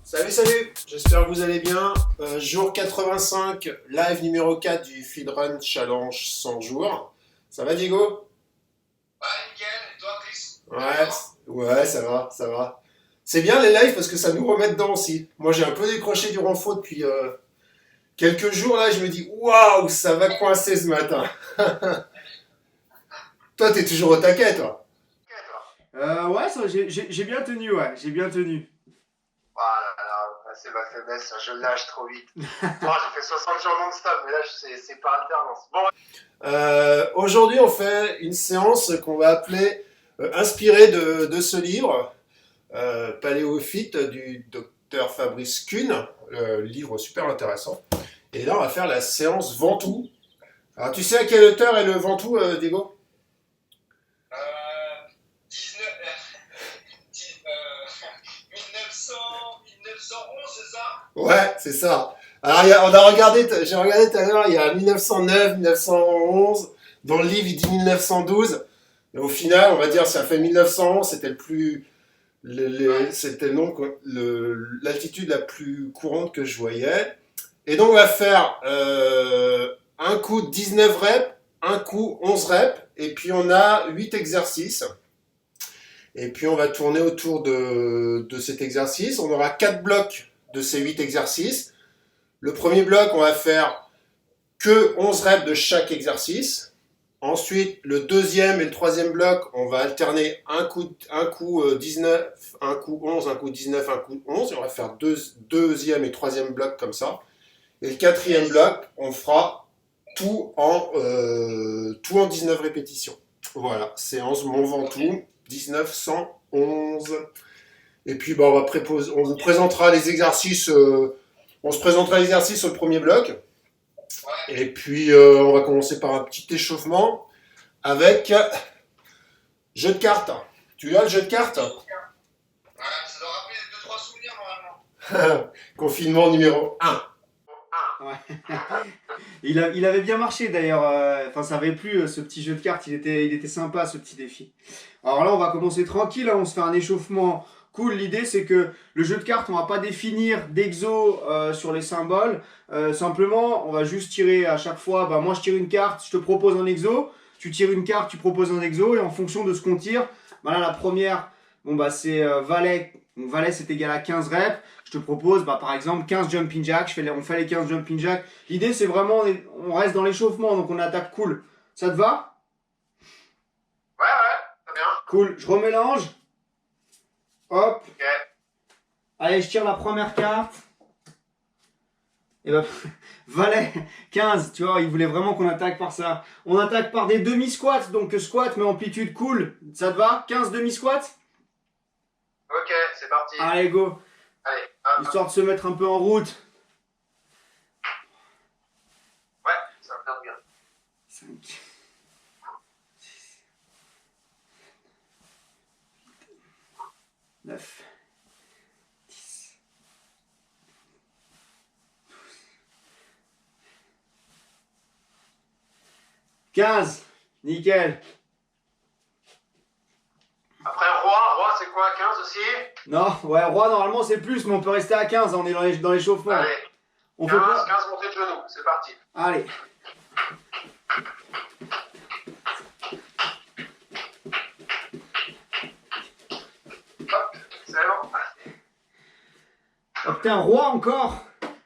Salut, salut, j'espère que vous allez bien. Jour 85, live numéro 4 du Feedrun Challenge 100 jours. Ça va, Diego? Ouais, nickel. Et toi, Chris? Ouais, ça va, ça va. C'est bien les lives parce que ça nous remet dedans aussi. Moi, j'ai un peu décroché du renfort depuis quelques jours là. Je me dis, waouh, ça va coincer ce matin. Toi, t'es toujours au taquet, toi. Ok, toi. Ouais, j'ai bien tenu, ouais, j'ai bien tenu. Ah là là, c'est ma faiblesse, je lâche trop vite. Moi, j'ai fait 60 jours non-stop, mais là, c'est pas alternance. Bon, Aujourd'hui, on fait une séance qu'on va appeler inspirée de ce livre, Paléophyte du docteur Fabrice Kuhn, livre super intéressant. Et là, on va faire la séance Ventoux. Alors, tu sais à quelle hauteur est le Ventoux, Diego? 19, 1900, 1911, c'est ça? Ouais, c'est ça. Alors, j'ai regardé tout à l'heure, il y a 1909, 1911. Dans le livre, il dit 1912. Mais au final, on va dire, ça fait 1911, c'était le plus. C'était l'altitude la plus courante que je voyais. Et donc, on va faire un coup 19 reps, un coup 11 reps, et puis on a 8 exercices. Et puis, on va tourner autour de cet exercice. On aura 4 blocs de ces 8 exercices. Le premier bloc, on va faire que 11 reps de chaque exercice. Ensuite, le deuxième et le troisième bloc, on va alterner un coup 19, un coup 11, un coup 19, un coup 11. Et on va faire deuxième et troisième bloc comme ça. Et le quatrième bloc, on fera tout en 19 répétitions. Voilà, séance Mont Ventoux, 1911. Et puis, bah, on vous présentera les exercices. On se présentera l'exercice sur le premier bloc. Et puis, on va commencer par un petit échauffement avec jeu de cartes. Tu as le jeu de cartes? Ouais, ça doit rappeler 2-3 souvenirs, normalement. Confinement numéro 1. Ouais. Il avait bien marché d'ailleurs, enfin ça avait plu ce petit jeu de cartes, il était sympa ce petit défi. Alors là on va commencer tranquille, hein, on se fait un échauffement cool. L'idée c'est que le jeu de cartes on va pas définir d'exo sur les symboles, simplement on va juste tirer à chaque fois, bah, moi je tire une carte, je te propose un exo, tu tires une carte, tu proposes un exo et en fonction de ce qu'on tire, bah là la première, bon bah c'est valet, donc valet c'est égal à 15 reps. Je te propose par exemple 15 jumping jacks, on fait les 15 jumping jacks. L'idée c'est vraiment, on reste dans l'échauffement, donc on attaque cool. Ça te va? Ouais, très bien. Cool, je remélange. Hop. Ok. Allez, je tire la première carte. Et bah, valet 15, tu vois, il voulait vraiment qu'on attaque par ça. On attaque par des demi-squats, donc squat mais amplitude cool. Ça te va? 15 demi-squats? Ok, c'est parti. Allez, go. Allez, Histoire de se mettre un peu en route. ouais, ça va faire bien. 5, 6, 9, 10, 15. Nickel. Après, roi, c'est quoi, 15 aussi? Non, ouais, roi, normalement c'est plus, mais on peut rester à 15, on est dans l'échauffement. Allez, On fait 15, pas. 15 montées de genoux, c'est parti. Allez. Hop, c'est bon. Oh, putain, roi encore.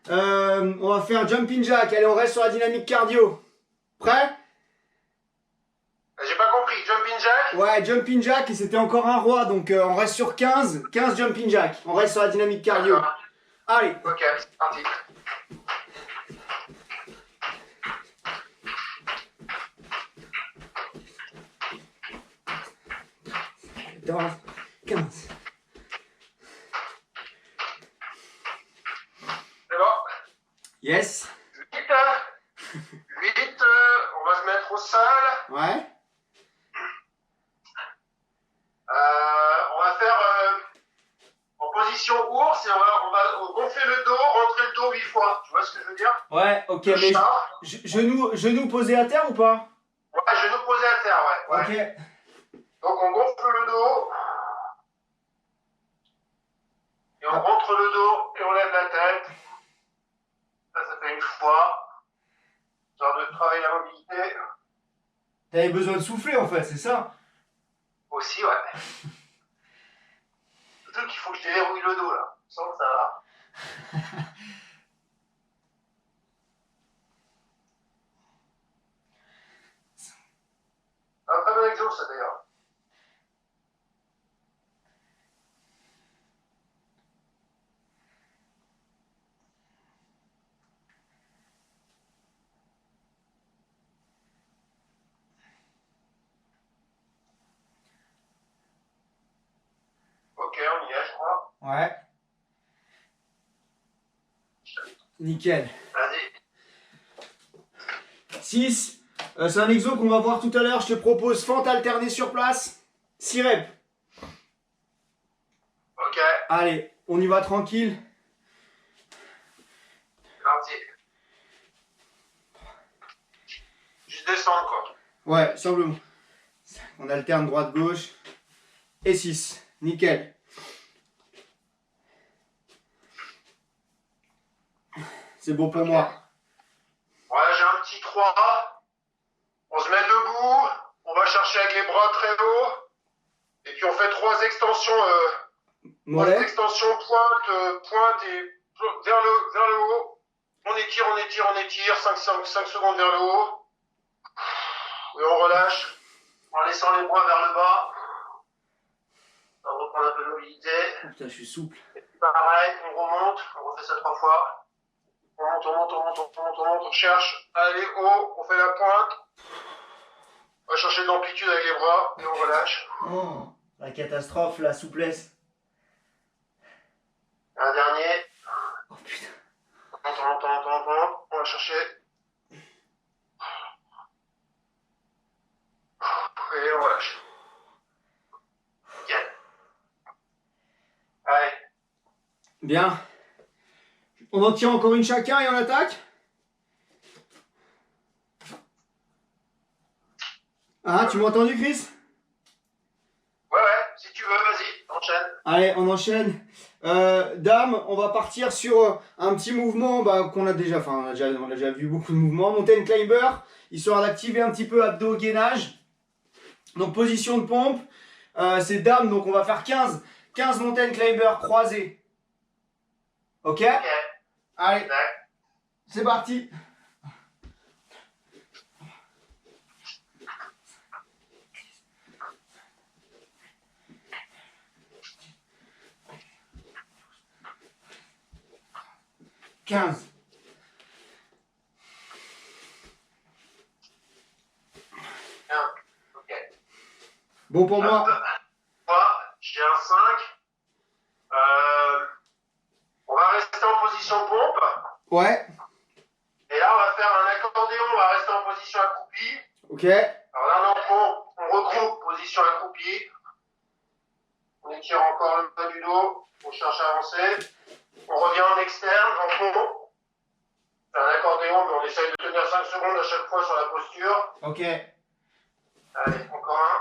On va faire jumping jack. Allez, on reste sur la dynamique cardio. Prêt? J'ai pas compris, jumping jack? Ouais, jumping jack, et c'était encore un roi, donc on reste sur 15 jumping jack. On reste sur la dynamique cardio. D'accord. Allez. Ok, c'est parti. Dans 15. C'est bon. Yes. 8, on va se mettre au sol. Ouais. On va faire en position ours et on va gonfler le dos, rentrer le dos 8 fois. Tu vois ce que je veux dire? Ouais, ok, Le mais chat. genoux posés à terre ou pas? Ouais, genou posé à terre, ouais. Ok. Donc on gonfle le dos. Et on rentre le dos et on lève la tête. Ça fait une fois. Genre de travailler la mobilité. T'avais besoin de souffler en fait, c'est ça? Aussi, ouais. Surtout qu'il faut que je déverrouille le dos là. Je sens que ça va. Un très bon exo, ça d'ailleurs. Ok, on y est, je crois. Ouais. Nickel. Vas-y. 6. C'est un exo qu'on va voir tout à l'heure. Je te propose fente alternée sur place. 6 reps. Ok, Allez, on y va tranquille. c'est parti. Juste descendre quoi. Ouais, simplement. On alterne droite-gauche. Et 6. Nickel. C'est bon pour moi. Ouais, j'ai un petit 3. On se met debout. On va chercher avec les bras très haut. Et puis on fait 3 extensions. 3 Mollet. extensions pointe et vers le haut. On étire. 5 secondes vers le haut. Et on relâche. En laissant les bras vers le bas. On va reprendre un peu de mobilité. Oh, putain, je suis souple. Et puis pareil, on remonte. On refait ça 3 fois. On cherche à aller haut, on fait la pointe. On va chercher de l'amplitude avec les bras et on relâche. Oh, la catastrophe, la souplesse. Un dernier. Oh putain. On va chercher. Et on relâche. Nickel. Allez. Bien. On en tire encore une chacun et on attaque. Ah, tu m'as entendu, Chris? Ouais, si tu veux, vas-y, enchaîne. Allez, on enchaîne. Dame, on va partir sur un petit mouvement qu'on a déjà, on a déjà vu beaucoup de mouvements. Mountain climber, histoire d'activer un petit peu abdos gainage. Donc position de pompe, c'est dame, donc on va faire 15 mountain climber croisés. Ok? Allez, c'est parti. Quinze. Ok. Bon pour moi. Moi, j'ai un 5. On va rester en position pompe. Ouais. Et là, on va faire un accordéon, on va rester en position accroupie. Ok. Alors là, on regroupe, position accroupie. On étire encore le bas du dos, on cherche à avancer. On revient en externe, en fond. C'est un accordéon, mais on essaye de tenir 5 secondes à chaque fois sur la posture. Ok. Allez, encore un.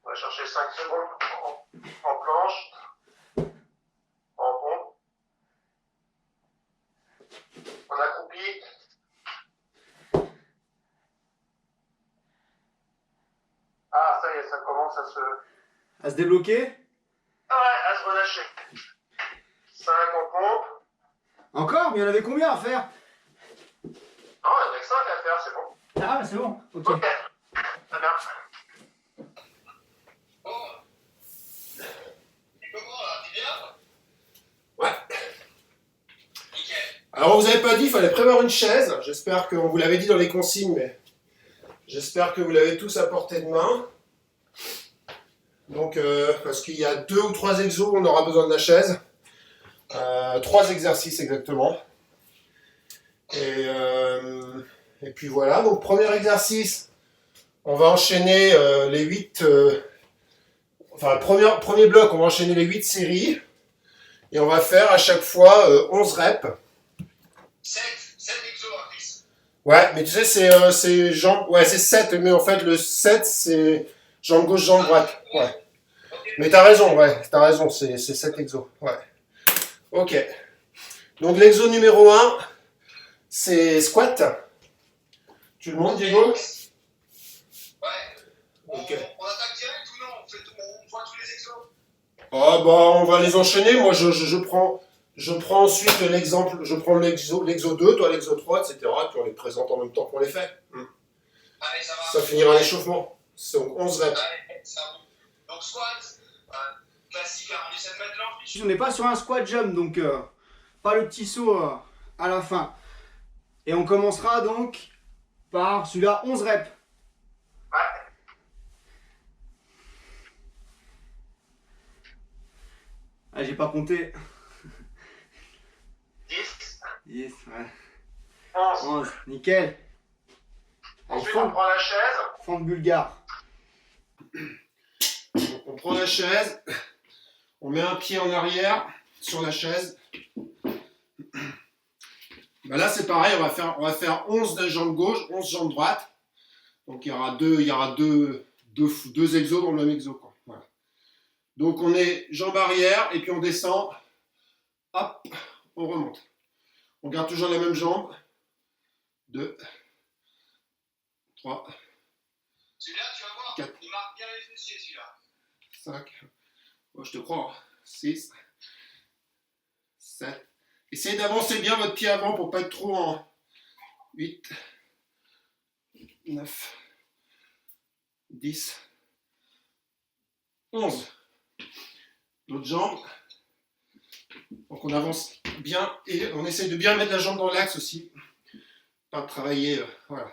On va chercher 5 secondes en planche, en pompe. On accroupit. Ah, ça y est, ça commence à se... À se débloquer. Ouais, à se relâcher. 5 en pompe. Encore? Mais il y en avait combien à faire? Non, il y en a que 5 à faire, c'est bon. Ah, c'est bon. Ok. Ok, très bien. Alors, on vous avait pas dit, il fallait prévoir une chaise. J'espère qu'on vous l'avait dit dans les consignes, mais j'espère que vous l'avez tous à portée de main. Donc, parce qu'il y a 2 ou 3 exos, on aura besoin de la chaise. 3 exercices exactement. Et puis voilà, donc premier exercice, on va enchaîner les 8... enfin, premier bloc, on va enchaîner les 8 séries. Et on va faire à chaque fois 11 reps. 7 exos, Chris. Ouais, mais tu sais, c'est jambes... Ouais, c'est 7, mais en fait, le 7, c'est Jambe gauche, jambe droite. Ouais. Mais t'as raison, c'est 7 exos. Ouais. Ok. Donc l'exo numéro 1, c'est squat. Tu le montres, Diego? Ouais. Ok. On attaque direct ou non? On voit tous les exos? Ah bah on va les enchaîner. Moi je prends ensuite l'exemple, je prends l'exo 2, toi l'exo 3, etc. Puis on les présente en même temps qu'on les fait. Allez, ça va. Ça finira l'échauffement. C'est 11 reps. Allez, ça va. Donc squat, classique, hein, on essaie de mettre l'amplitude. On n'est pas sur un squat jump, donc pas le petit saut à la fin. Et on commencera donc par celui-là, 11 reps. Ouais. Ah, j'ai pas compté. 10, 10, ouais. 11. 11, nickel. Allez, Ensuite, on prend la chaise. fente bulgare. Donc, on prend la chaise, on met un pied en arrière sur la chaise. Bah là c'est pareil, on va faire 11 de jambe gauche, 11 jambe droite. Donc il y aura deux exos dans le même exo, quoi. Voilà. Donc on est jambe arrière et puis on descend. Hop, on remonte. On garde toujours la même jambe. 2, 3, Celui-là, tu vas voir, 4. il marque bien les fessiers, celui-là. 5, oh, je te crois, 6, 7. Essayez d'avancer bien votre pied avant pour pas être trop en 8, 9, 10, 11. L'autre jambe. Donc on avance bien et on essaye de bien mettre la jambe dans l'axe aussi. Pas travailler, voilà.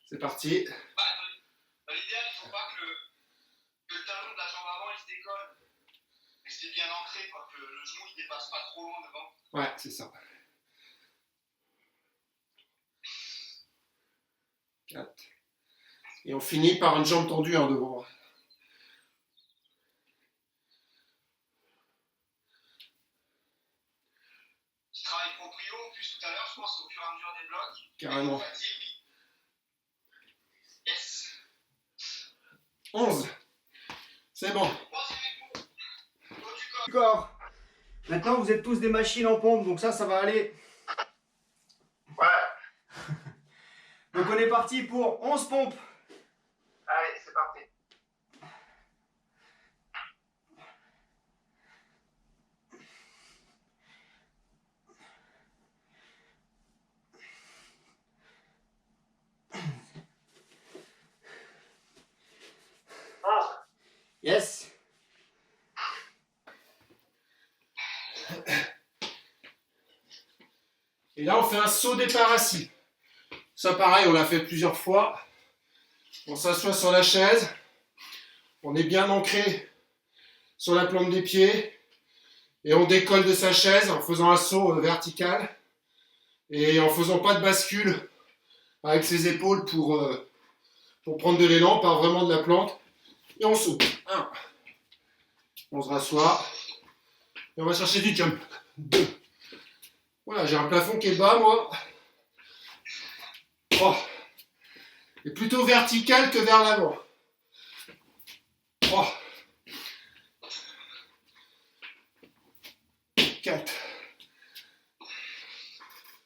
C'est parti. Dans l'idéal, il ne faut pas que le talon de la jambe avant il se décolle. Restez bien ancré, quoi, que le genou il dépasse pas trop loin devant. Ouais, c'est ça. 4. Et on finit par une jambe tendue en devant. Tu travailles proprio en plus tout à l'heure, je pense, au fur et à mesure des blocs. Carrément. Fatigue. Yes. 11. C'est bon. Du corps. Maintenant, vous êtes tous des machines en pompe, donc ça va aller. Ouais. Donc on est parti pour 11 pompes. Allez, c'est parti. Yes. Et là, on fait un saut départ assis. Ça, pareil, on l'a fait plusieurs fois. On s'assoit sur la chaise. On est bien ancré sur la plante des pieds. Et on décolle de sa chaise en faisant un saut vertical. Et en faisant pas de bascule avec ses épaules pour prendre de l'élan, on part vraiment de la plante. Et on saute. 1. On se rassoit. Et on va chercher du jump. 2. Voilà, j'ai un plafond qui est bas, moi. 3. Et plutôt vertical que vers l'avant. 3. 4.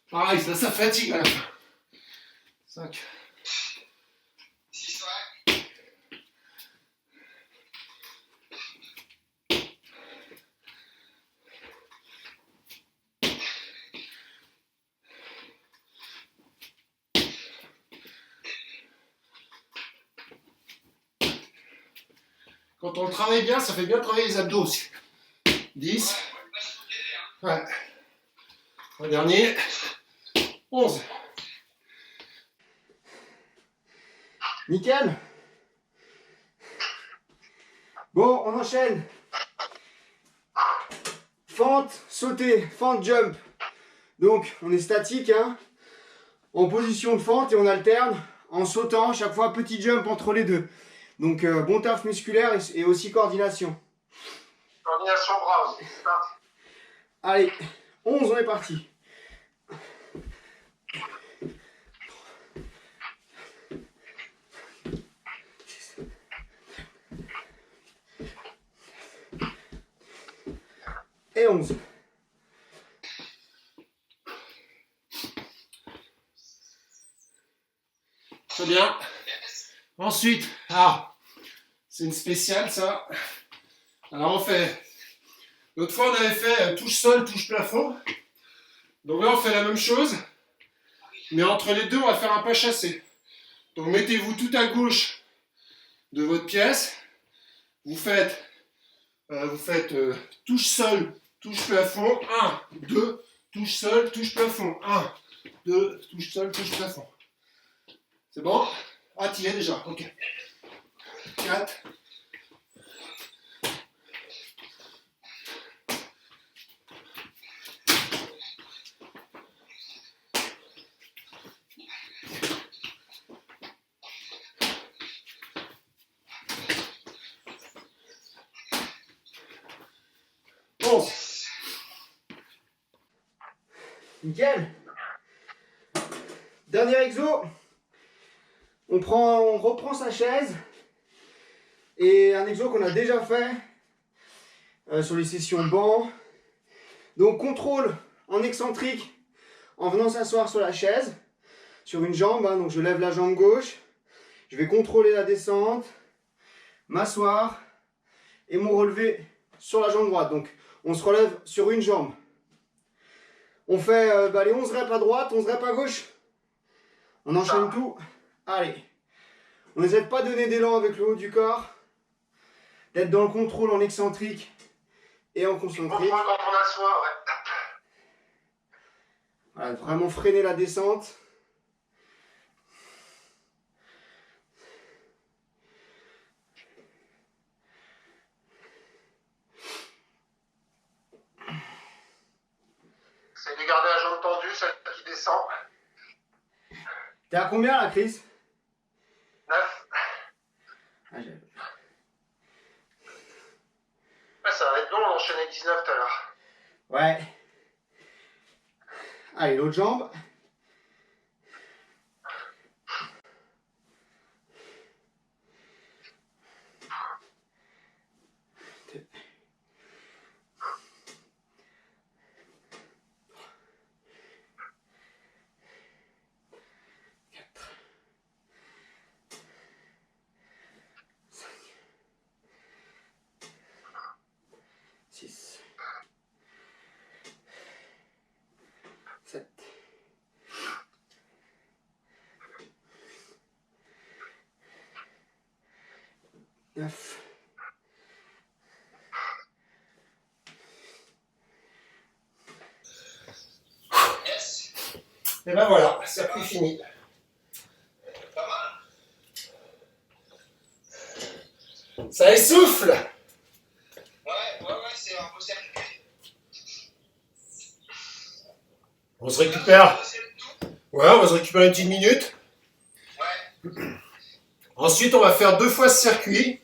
Pareil, ça fatigue à la fin. 5. 6, ouais. Quand on le travaille bien, ça fait bien travailler les abdos aussi. 10. Ouais. Le dernier. 11. Nickel. Bon, on enchaîne. Fente, sauter, fente, jump. Donc, on est statique, hein, en position de fente et on alterne en sautant, chaque fois petit jump entre les deux. Donc, bon taf musculaire et aussi coordination. Coordination bras aussi, c'est parti. Allez, 11, on est parti. 11. Très bien. Ensuite, ah, c'est une spéciale ça. Alors on fait, l'autre fois on avait fait touche sol, touche plafond. Donc là on fait la même chose, mais entre les deux on va faire un pas chassé. Donc mettez-vous tout à gauche de votre pièce. Vous faites touche sol, touche plafond. 1, 2, touche sol, touche plafond. 1, 2, touche sol, touche plafond. C'est bon? Ah, t'y es déjà, ok. 4. Bon. Nickel. Dernier exo. On reprend sa chaise. Et un exo qu'on a déjà fait sur les sessions banc. Donc contrôle en excentrique en venant s'asseoir sur la chaise. Sur une jambe, hein, donc je lève la jambe gauche. Je vais contrôler la descente. M'asseoir. Et mon relevé sur la jambe droite. Donc on se relève sur une jambe. On fait les 11 reps à droite, 11 reps à gauche. On enchaîne tout. Allez. On n'essaie de pas donner d'élan avec le haut du corps. D'être dans le contrôle en excentrique et en concentrique. Quand on assoit, ouais. Voilà, vraiment freiner la descente. C'est de garder la jambe tendue, celle qui descend. T'es à combien là, Chris? 9. Ah, Ouais, ça va être long, on enchaînait 19 tout à l'heure. ouais. Allez, l'autre jambe. Six. 7. 9. Et ben voilà, circuit fini. Ça essouffle. Ouais, c'est un beau circuit. On se récupère. Ouais, on va se récupérer une petite minute. Ouais. Ensuite, on va faire 2 fois ce circuit.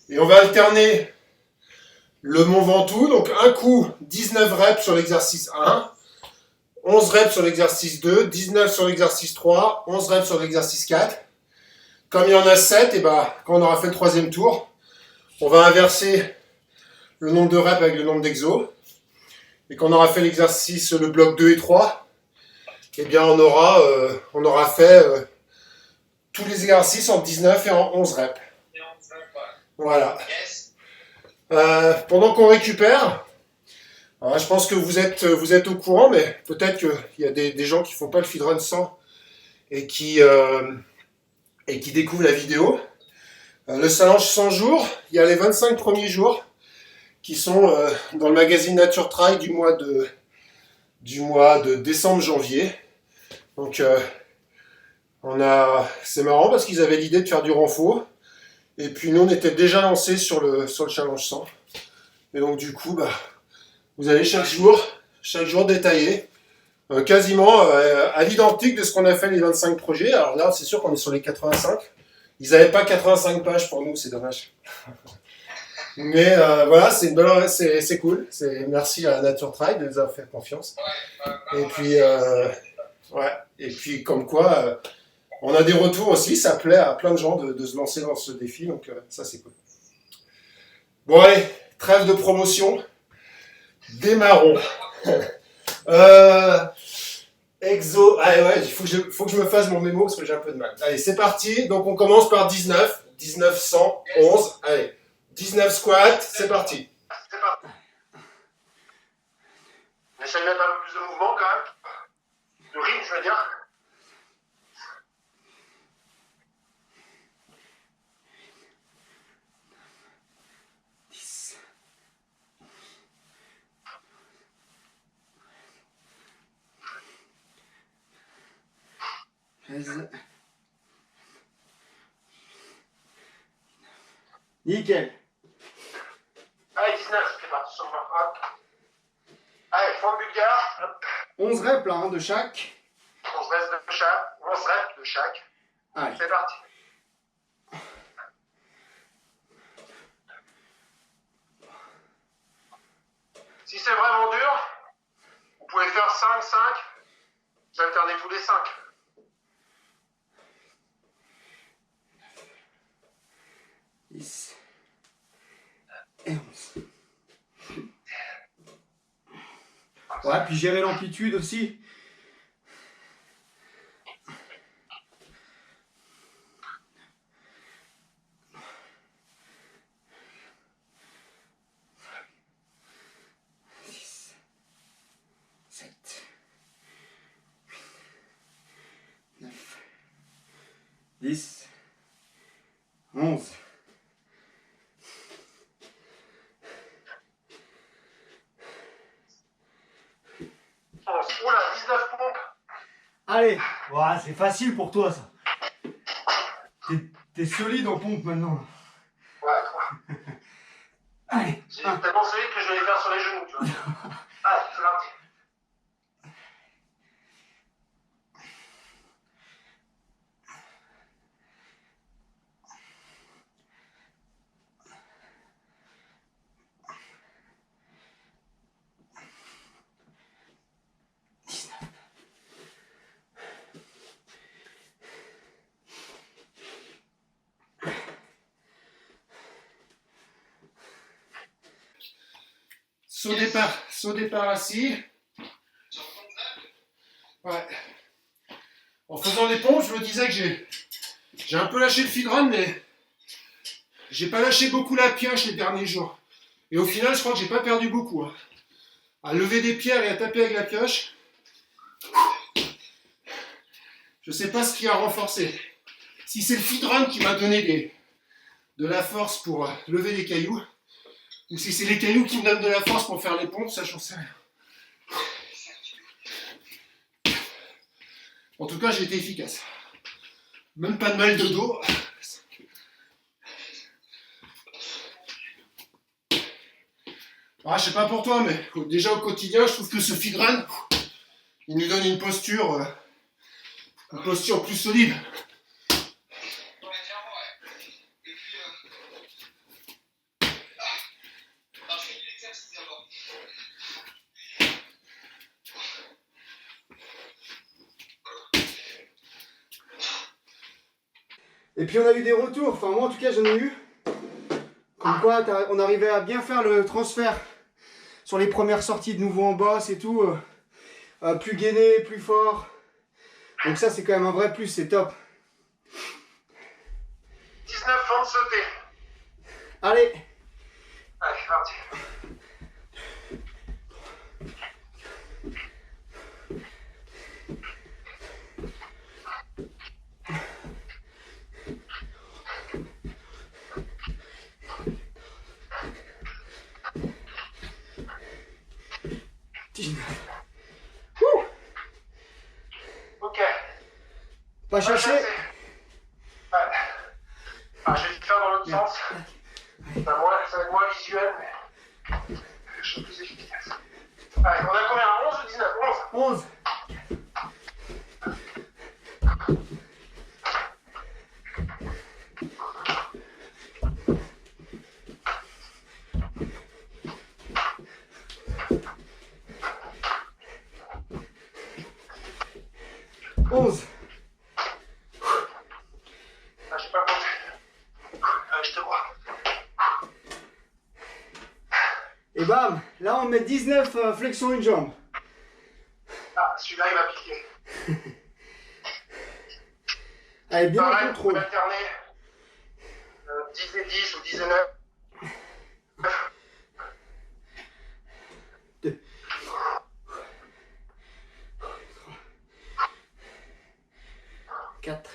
Et on va alterner le Mont Ventoux. Donc un coup, 19 reps sur l'exercice 1. 11 reps sur l'exercice 2. 19 sur l'exercice 3. 11 reps sur l'exercice 4. Comme il y en a 7, et ben, quand on aura fait le 3e tour, on va inverser le nombre de reps avec le nombre d'exos. Et quand on aura fait l'exercice, le bloc 2 et 3, eh bien on aura fait tous les exercices en 19 et en 11 reps. Voilà. Pendant qu'on récupère, alors je pense que vous êtes au courant, mais peut-être qu'il y a des gens qui font pas le feedrun 100 et qui découvrent la vidéo. Le challenge 100 jours, il y a les 25 premiers jours qui sont dans le magazine Nature Trail du mois de décembre-janvier. Donc c'est marrant parce qu'ils avaient l'idée de faire du renfort. Et puis nous on était déjà lancés sur le challenge 100. Et donc du coup vous allez chaque jour détailler quasiment à l'identique de ce qu'on a fait les 25 projets. Alors là c'est sûr qu'on est sur les 85. Ils n'avaient pas 85 pages pour nous, c'est dommage. Mais voilà, c'est cool. Merci à Nature Trail de nous avoir fait confiance. Et puis, et puis comme quoi, on a des retours aussi. Ça plaît à plein de gens de se lancer dans ce défi. Donc ça, c'est cool. Bon allez, trêve de promotion. Démarrons. Exo. Allez, ouais, faut que je me fasse mon mémo parce que j'ai un peu de mal. Allez, c'est parti. Donc, on commence par 19. 1911. Allez, 19 squats. C'est parti. C'est parti. On essaie de mettre un peu plus de mouvement quand même. De rythme, je veux dire. Nickel. Allez, 19, c'est parti sur le hop. Allez, fond bulgare. Hop. 11 reps là, hein, de chaque. 11 reps de chaque. 11 reps de chaque. Allez. C'est parti. Si c'est vraiment dur, vous pouvez faire 5, 5. Vous alternez tous les 5. 10 et 11. Ouais, puis gérer l'amplitude aussi. Six, 7, 9, 10, 11. Oula, 19 pompes. Allez, ouais, c'est facile pour toi ça. T'es solide en pompe maintenant. Ouais, Allez, c'est tellement solide que je vais les faire sur les genoux, tu vois. Allez, c'est parti. Saut départ assis. Ouais. En faisant les pompes, je me disais que j'ai un peu lâché le feed run, mais j'ai pas lâché beaucoup la pioche les derniers jours. Et au final, je crois que j'ai pas perdu beaucoup. Hein. À lever des pierres et à taper avec la pioche. Je sais pas ce qui a renforcé. Si c'est le feed run qui m'a donné de la force pour lever les cailloux, ou si c'est les cailloux qui me donnent de la force pour faire les pompes, ça j'en sais rien. En tout cas, j'ai été efficace. Même pas de mal de dos. Ah, je sais pas pour toi, mais déjà au quotidien, je trouve que ce feed run, il nous donne une posture plus solide. et puis on a eu des retours, enfin moi en tout cas j'en ai eu. Comme quoi on arrivait à bien faire le transfert sur les premières sorties de nouveau en boss et tout. Plus gainé, plus fort. Donc ça c'est quand même un vrai plus, c'est top. 19 fentes sautées. Allez. Allez, c'est parti. Ok. Pas chercher. Ouais. Ah, je vais le faire dans l'autre sens. Ça va être moins visuel, mais je suis plus efficace. Allez, on a combien? 11 ou 19? 11. 11. Ah, j'ai pas compté. Allez, je te vois. Et bam. Là, on met 19 flexion une jambe. Ah, celui-là, il va piquer. Allez, bien Pareil, en vous pouvez contrôle. alterner 10 et 10 ou 10 et 9. 2. 4.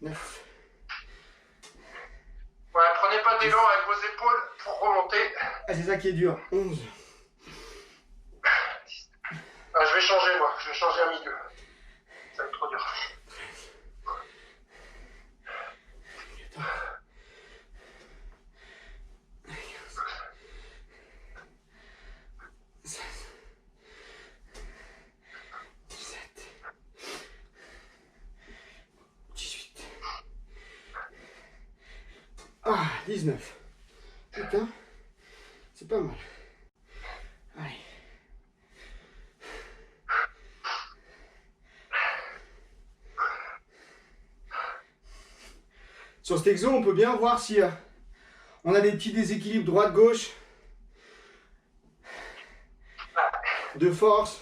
9. Ouais, prenez pas d'élan avec vos épaules pour remonter. Ah, c'est ça qui est dur. 11. Ah, je vais changer, moi. Je vais changer à milieu. Ça va être trop dur. 17. 18. Ah, 19. Putain, c'est pas mal. Allez. Sur cet exo, on peut bien voir si on a des petits déséquilibres droite-gauche, de force.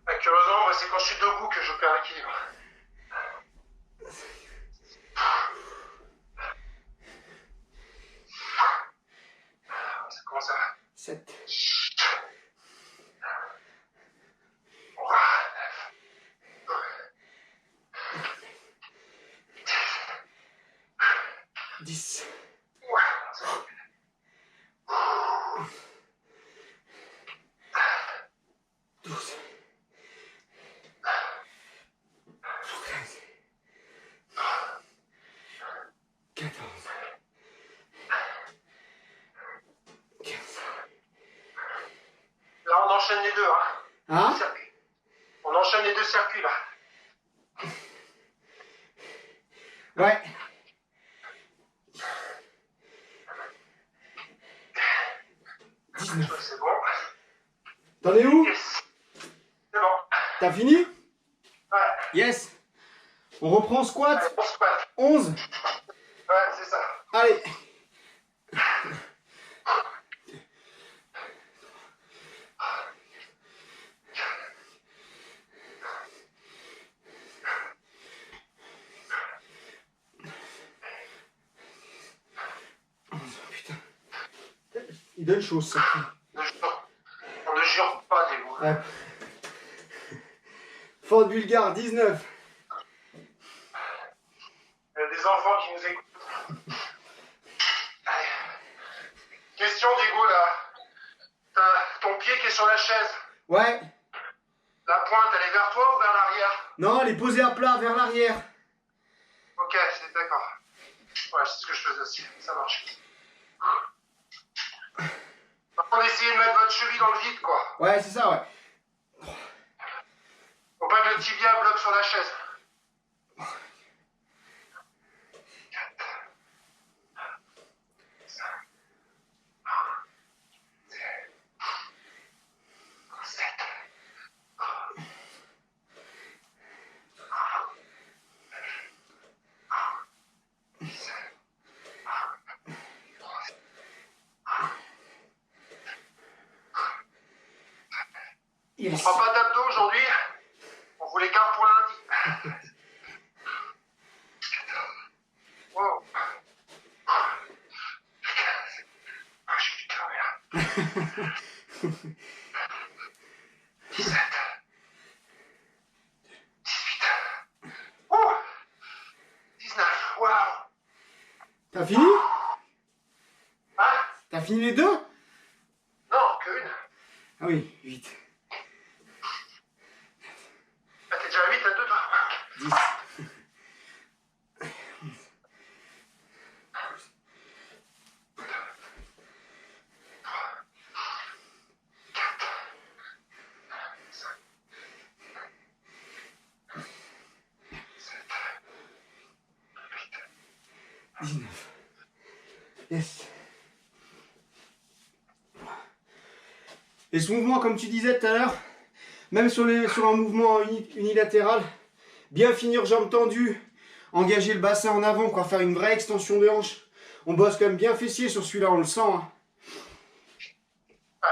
Curieusement, moi, c'est quand je suis debout que je perds l'équilibre. Ça commence à... 7. 10. 12. 13. 14. 15. Là, on enchaîne les deux, hein. Hein? Circuit. On enchaîne les deux circuits, là. Ouais. 19. C'est bon. T'en es où? Yes. C'est bon. T'as fini? Ouais. Yes. On reprend squat. Allez, on squat. 11. Ouais, c'est ça. Allez. Putain. Il donne chaud ça. On ne jure pas des mots. Ouais. Fort Bulgare 19. Il y a des enfants qui nous écoutent. Allez. Question d'ego, là. T'as ton pied qui est sur la chaise. Ouais. La pointe, elle est vers toi ou vers l'arrière? Non, elle est posée à plat vers l'arrière. Ok, c'est d'accord. Ouais, c'est ce que je faisais aussi. Ça marche. Par contre, essayez de mettre votre cheville dans le vide, quoi. Ouais, c'est ça, ouais. Faut pas que le tibia bloque sur la chaise. 7. On Yes. fera pas d'abdos aujourd'hui. On vous les garde pour lundi. Wow. Je suis crevé là. 17. 18. Oh 19. Waouh. T'as fini? Hein? T'as fini les deux? Non, qu'une. Ah oui, 8. Ah, t'es déjà à 8 à 2 toi. 10. 19. Yes. Et ce mouvement, comme tu disais tout à l'heure, même sur un mouvement unilatéral, bien finir jambes tendues, engager le bassin en avant, quoi, faire une vraie extension de hanche. On bosse quand même bien fessier sur celui-là, on le sent. Hein. Ouais.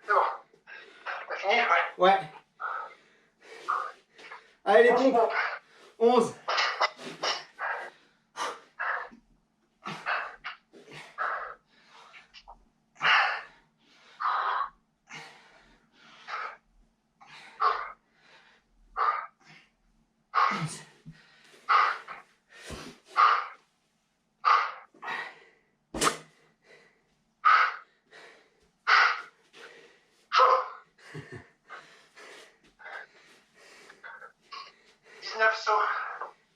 C'est bon. T'as fini? Ouais. Ouais. Allez les pompes. 11.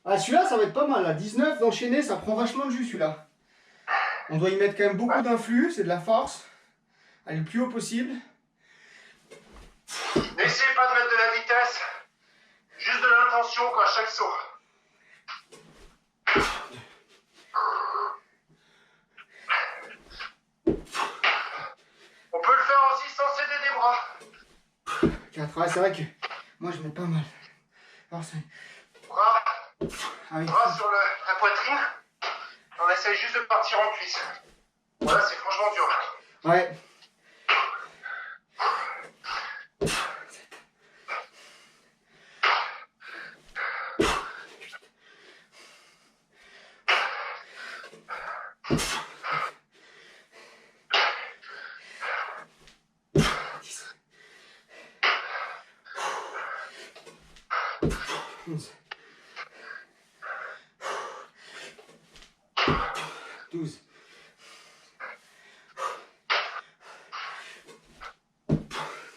Ah, celui-là, ça va être pas mal. Là. 19 d'enchaîner, ça prend vachement de jus celui-là. On doit y mettre quand même beaucoup d'influx, c'est de la force. Aller le plus haut possible. N'essayez pas de mettre de la vitesse, juste de l'intention à chaque saut. On peut le faire aussi sans céder des bras. 4, ouais, c'est vrai que moi je mets pas mal. Alors, Bras, ah oui. bras sur la poitrine. On essaye juste de partir en cuisse. Voilà, c'est franchement dur. Ouais. Douze.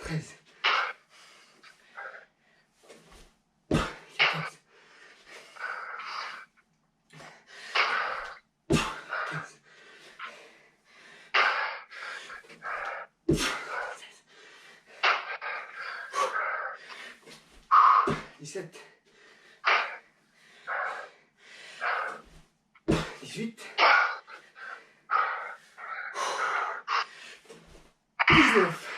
13. 14. 15. 17. 18. 19.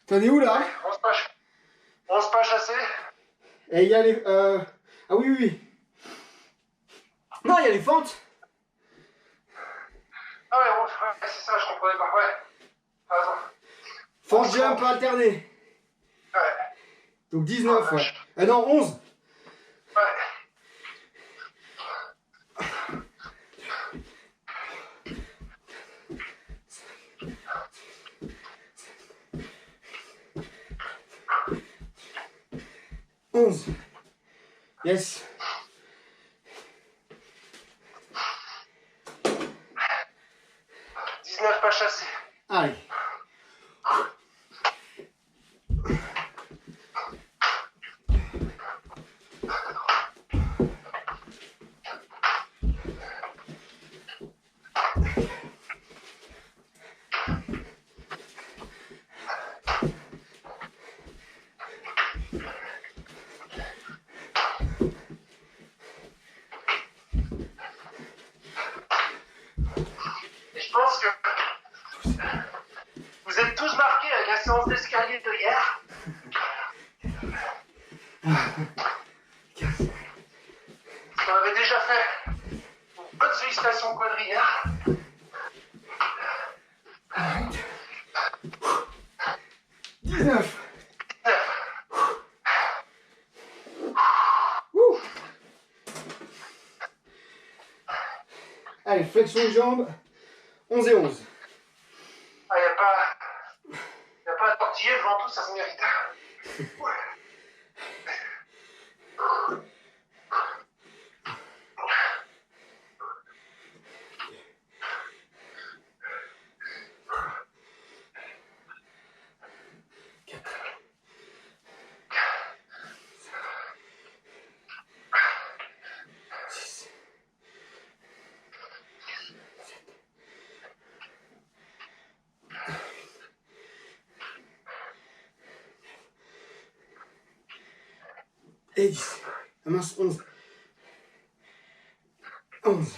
T'en es où là? On se pas chasser. Et il y a les... Ah oui, oui, oui. Non, il y a les fentes. Ah ouais, c'est ça, je comprenais pas. Ouais. Attends. Fente jump alterné. Ouais. Donc 19, ouais. Ah non, 11. Ouais. Yes. 19 pas chassé. Allez. Et je pense que vous êtes tous marqués avec la séance d'escalier de hier. On avait déjà fait une bonne sollicitation quadrillaire. Arrête. 19. Ouh. Allez, flexion de jambes. 11 et 11. Ah, y a pas à tortiller devant tout, ça se mérite. Ouais. Et 10. Ah mince, 11. 11.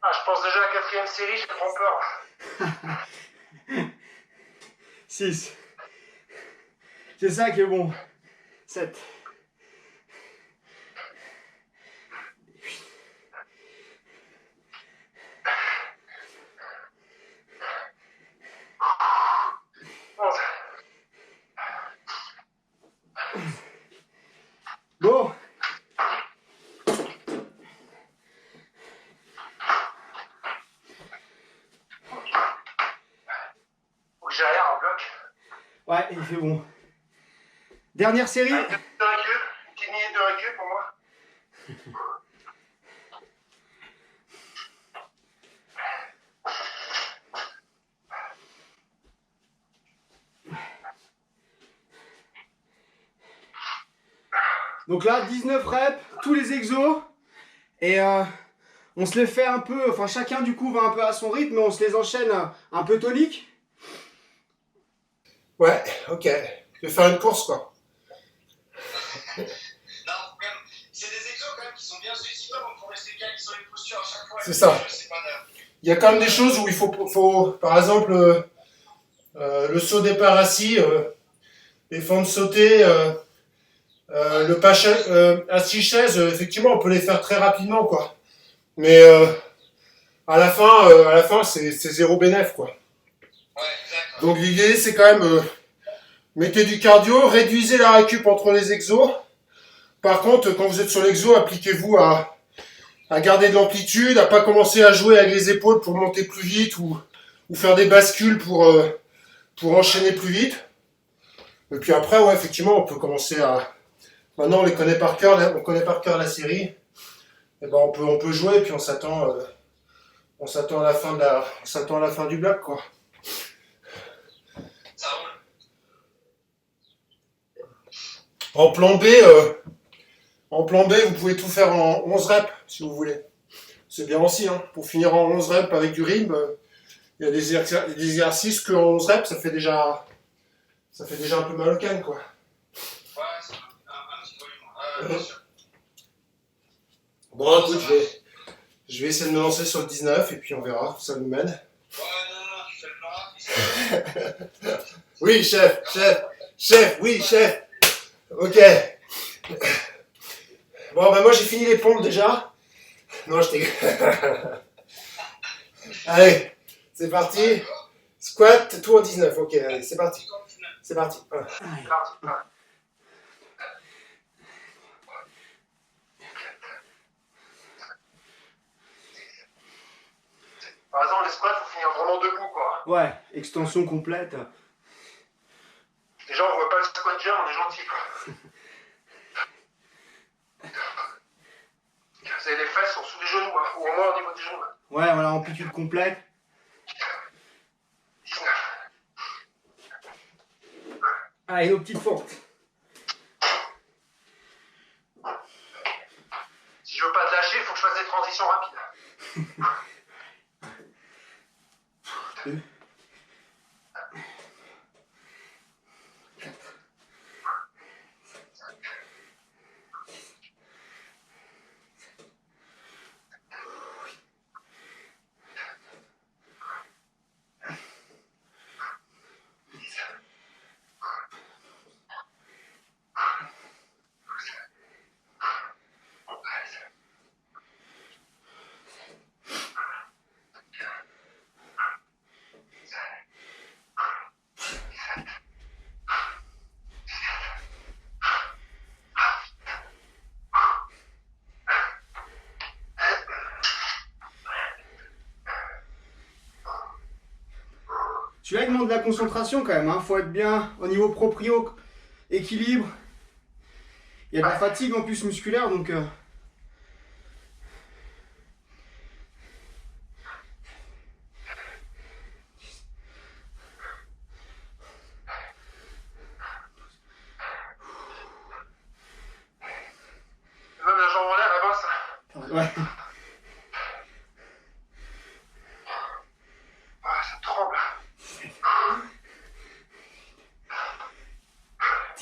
Ah, je pense déjà à la quatrième série, j'ai trop peur. 6. C'est ça qui est bon. 7. 11. Bon. Faut que j'aille en bloc. Ouais, il fait bon. Dernière série. Une petite minute de recul. Une petite minute de recul pour moi. Donc là, 19 reps, tous les exos. Et on se les fait un peu, enfin chacun du coup va un peu à son rythme, mais on se les enchaîne un peu tonique. Ouais, ok. Je vais faire une course, quoi. Non, quand même, c'est des exos quand même qui sont bien sollicités, donc faut rester calme sur les postures à chaque fois. C'est ça. Il y a quand même des choses où il faut par exemple, le saut départ assis, les fentes sautées, le pas assis chaise, effectivement, on peut les faire très rapidement, quoi. Mais à la fin, c'est zéro bénéf, quoi. Ouais, exact. Donc l'idée, c'est quand même mettez du cardio, réduisez la récup entre les exos. Par contre, quand vous êtes sur l'exo, appliquez-vous à garder de l'amplitude, à pas commencer à jouer avec les épaules pour monter plus vite ou faire des bascules pour enchaîner plus vite. Et puis après, ouais, effectivement, on peut commencer à... Maintenant, on les connaît par cœur, on connaît par cœur la série. Et ben, on peut jouer et puis on s'attend à la fin du bloc, quoi. Ça roule. En plan B, vous pouvez tout faire en 11 reps, si vous voulez. C'est bien aussi, hein. Pour finir en 11 reps avec du rythme, il y a des exercices que en 11 reps, ça fait déjà un peu mal au canne, quoi. Ouais, c'est un petit volume. Bien sûr. Bon, écoute, je vais essayer de me lancer sur le 19 et puis on verra où ça nous mène. Ouais, non, tu fais le plan. Oui, chef, oui, chef. Ok. Bon, bah moi j'ai fini les pompes déjà. Non, je t'ai... Allez, c'est parti. Squat, tout en 19. Ok, allez, c'est parti. C'est parti. Par exemple, les squats, faut finir vraiment debout, quoi. Ouais, extension complète. Déjà, on voit pas le squat jam, on est gentil, quoi. Les fesses sont sous les genoux, hein, ou au moins au niveau des genoux. Ouais, voilà, amplitude complète. 19. Allez, nos petites fentes. Si je veux pas te lâcher, il faut que je fasse des transitions rapides. Celui-là, il demande de la concentration quand même. Hein. Faut être bien au niveau proprio, équilibre. Il y a de la fatigue en plus musculaire, donc... Même la jambe en l'air, là-bas, ça. Attends,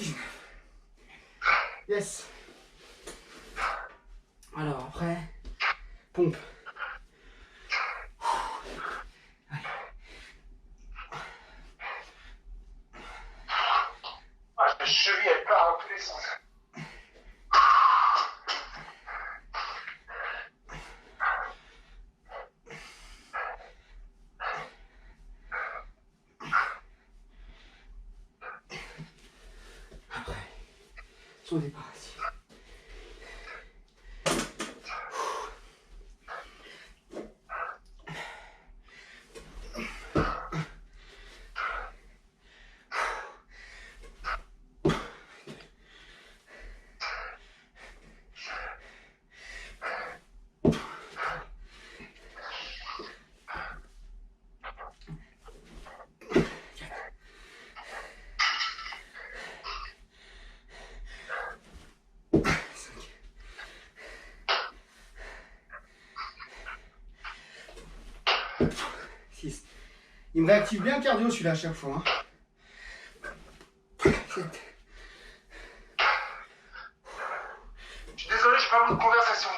19. Yes. Alors après, pompe. Ah, la cheville, elle part dans tous les sens. Après, saut des parasites. Il me réactive bien le cardio celui-là à chaque fois. Hein. Je suis désolé, je parle de conversation.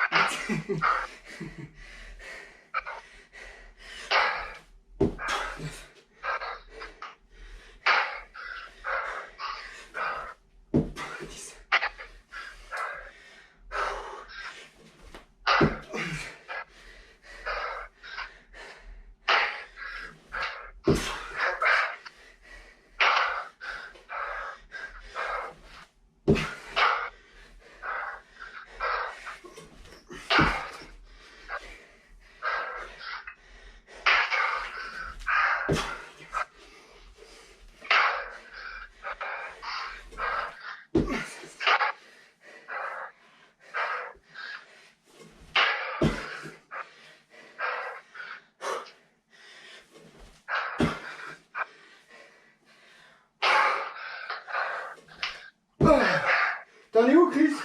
T'en es où, Chris?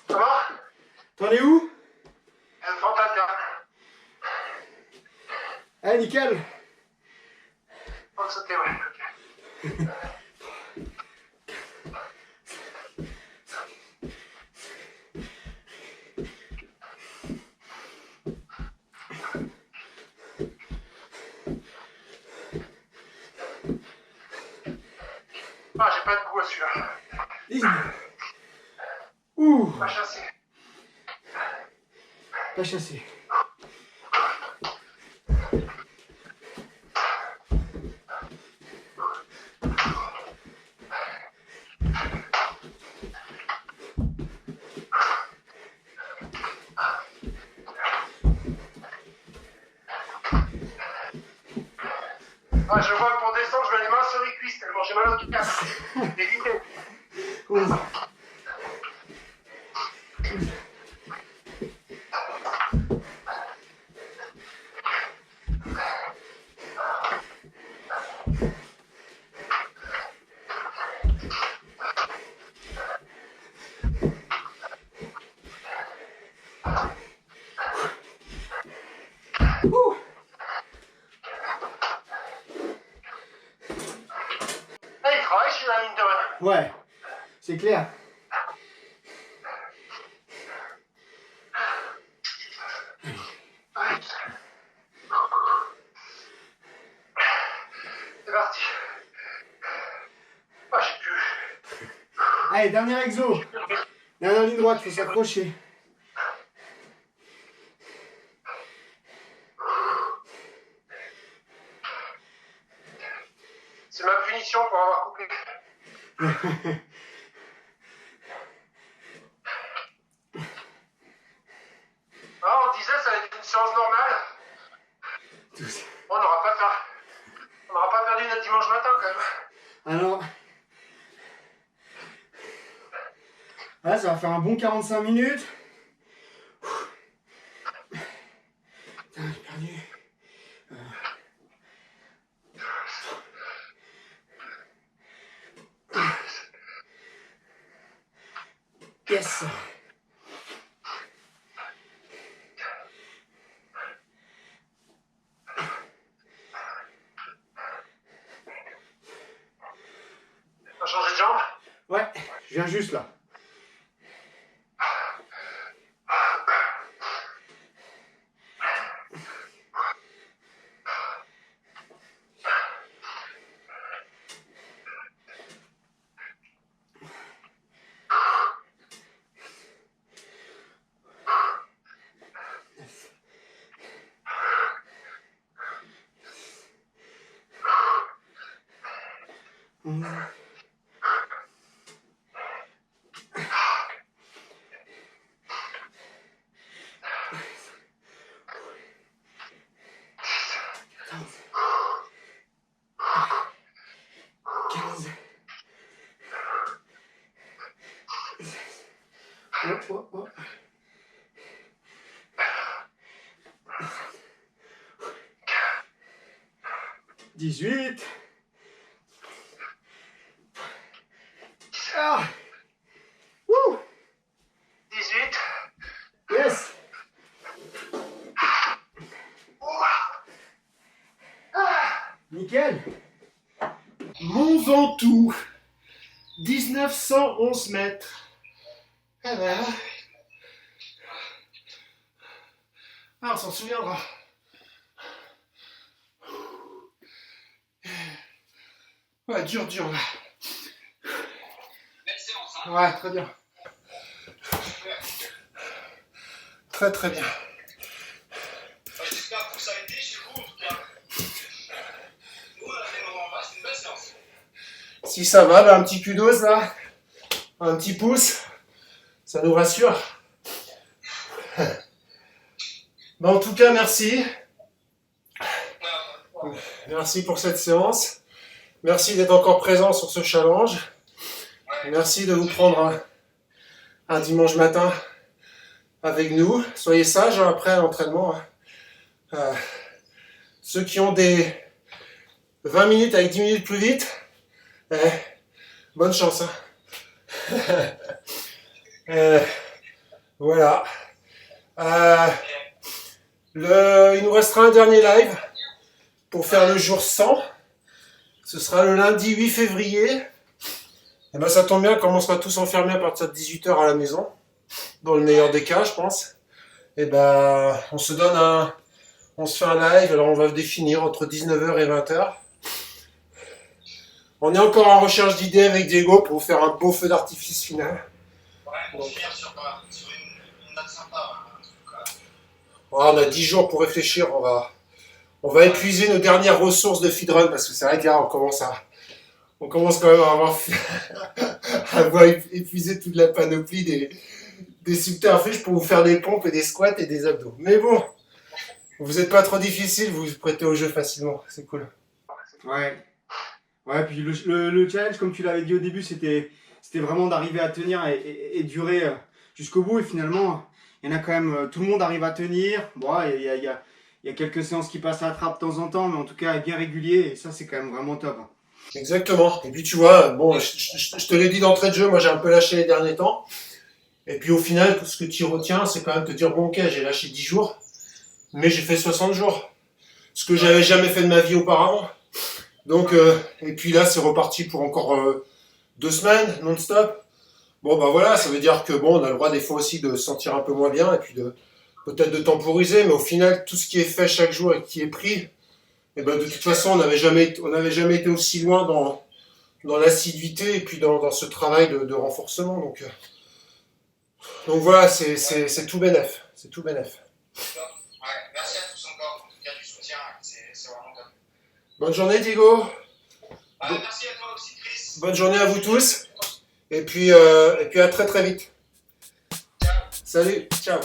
Comment? T'en es où? Elle fantasme. Eh, nickel. Faut le sauter, ouais. Ok. Ah, j'ai pas de goût à celui-là. 19. Ouh, Pas chassé. pas chassé. Ah, je vois que pour descendre, je mets les mains sur les cuisses tellement j'ai mal au casse. Évitez. 11. Ouh. Ah, il travaille chez la mine de rien. Ouais, c'est clair. Ouais. C'est parti. Ah, j'ai pu. Allez, dernier exo. Dernière ligne droite, faut s'accrocher. C'est ma punition pour avoir coupé. Ah, on disait ça allait être une séance normale. On n'aura pas perdu notre dimanche matin quand même. Alors, là, ça va faire un bon 45 minutes. Putain, j'ai perdu. Yes. Je viens juste là. Oh, oh, oh. 18. Ah. Wouh. 18. Yes. Nickel. Mont Ventoux, 1911 mètres. Ah ben. Ah, on s'en souviendra. Ouais, dur, là. Belle séance, hein. Ouais, très bien. Très bien. Enfin, j'espère que ça a été chez vous, en tout cas. Nous, on a fait le moment bas, c'est une belle séance. Si ça va, ben, un petit kudos là, un petit pouce, ça nous rassure. Ben, en tout cas, merci. Merci pour cette séance. Merci d'être encore présent sur ce challenge. Merci de vous prendre un dimanche matin avec nous. Soyez sages hein, après l'entraînement. Ceux qui ont des 20 minutes avec 10 minutes plus vite, bonne chance. Hein. Voilà. Il nous restera un dernier live pour faire le jour 100. Ce sera le lundi 8 février. Et ben ça tombe bien, comme on sera tous enfermés à partir de 18h à la maison, dans le meilleur des cas, je pense. Et ben on se fait un live. Alors on va définir entre 19h et 20h. On est encore en recherche d'idées avec Diego pour vous faire un beau feu d'artifice final. Ouais, on finir sur une note sympa. Un truc, on a 10 jours pour réfléchir. On va épuiser nos dernières ressources de feedrun parce que c'est vrai que là on commence quand même à avoir épuisé toute la panoplie des subterfuges pour vous faire des pompes et des squats et des abdos. Mais bon, vous n'êtes pas trop difficile, vous vous prêtez au jeu facilement, c'est cool. Ouais. Ouais, puis le challenge, comme tu l'avais dit au début, c'était vraiment d'arriver à tenir et durer jusqu'au bout. Et finalement, il y en a quand même, tout le monde arrive à tenir. Bon, il y a quelques séances qui passent à la trappe de temps en temps, mais en tout cas, bien régulier. Et ça, c'est quand même vraiment top. Exactement. Et puis tu vois, bon, je te l'ai dit d'entrée de jeu, moi j'ai un peu lâché les derniers temps. Et puis au final, tout ce que tu retiens, c'est quand même te dire, bon ok, j'ai lâché 10 jours, mais j'ai fait 60 jours. Ce que j'avais jamais fait de ma vie auparavant. Donc, et puis là, c'est reparti pour encore 2 semaines, non-stop. Bon, bah voilà, ça veut dire que bon, on a le droit des fois aussi de se sentir un peu moins bien et puis peut-être de temporiser, mais au final, tout ce qui est fait chaque jour et qui est pris, et ben de toute façon, on n'avait jamais été aussi loin dans l'assiduité et puis dans ce travail de renforcement. Donc voilà, c'est tout bénef. C'est tout bénef. Ouais, merci à tous encore, en tout cas du soutien, c'est vraiment top. Bonne journée, Diego. Merci à toi aussi, Chris. Bonne journée à vous tous. Et puis à très vite. Ciao. Salut, ciao.